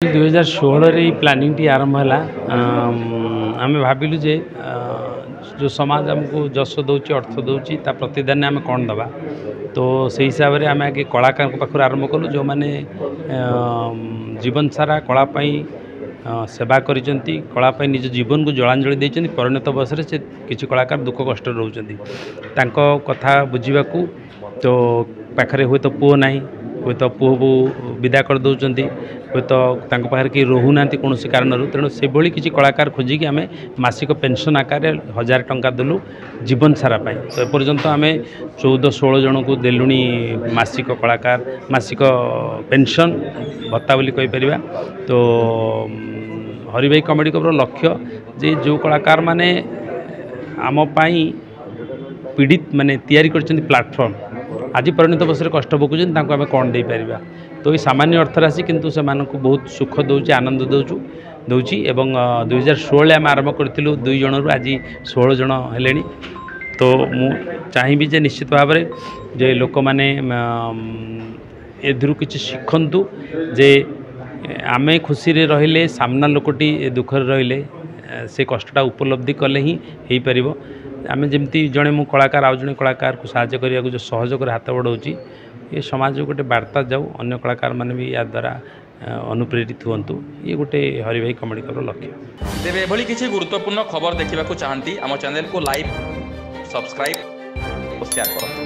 2016 planning T आरंभ है। आम भाविलु जे जो समाज आमको जस दौर अर्थ दौर प्रतिदान आम कौन दबा तो से हिसाब से आम आगे कलाकार पाखर आरंभ कलु जो मैंने जीवन सारा कलापाई सेवा करिसेंती कलापाई निज जीवन को जलांजलि देइसेंती परिणत बयस से किसी कलाकार दुख कष्ट रोचंती तांको कथा बुझीबाकू तो पाखरे हुए तो पुओ नाही हुए तो पुओ को विदा कर दौरान हुए तो पाखे कि रोना कौन कारण तेणु से भाई किसी कलाकार खोजिकी आम मासिक पेंशन आकार 1000 टंका देलु जीवन सारा पाई तो एपर्यंत आम 14-16 जन को देलु मासिक कलाकार मासिक पेंशन भत्ता बोली कहीपर। तो हरि भाई कॉमेडी क्लब लक्ष्य जे जो कलाकार माने आम पाई पीड़ित माने तैयारी कर प्लाटफर्म आज परिणत बसरे कष्ट भोगुन आम कौन दे पार तो ये सामान्य अर्थ राशि किंतु से बहुत सुख दौर आनंद दौची एवं 2016 आम आरंभ करूँ 2 जनरू आज 16 जन है। तो मु चाहिए जे निश्चित भाव में जे लोक मैंने किसी शिखंतु जे आमे खुशी रे रहिले सामना लोकटी दुखर रहिले से कष्टटा उपलब्धि कले ही हो पार। आम जमी जड़े मु कलाकार आउ जड़े कलाकार को साहाय्य करने को जो सहयोग हाथ बढ़ाऊँगी ये समाज गोटे वार्ता जाऊ अन्य कलाकार मैंने भी या द्वारा अनुप्रेरित हूँ ये गोटे हरि भाई कॉमेडी क्लब लक्ष्य। तेरे एभली किसी गुरुत्वपूर्ण खबर देखा चाहती आम चैनल को लाइक सब्सक्राइब और शेयर करो।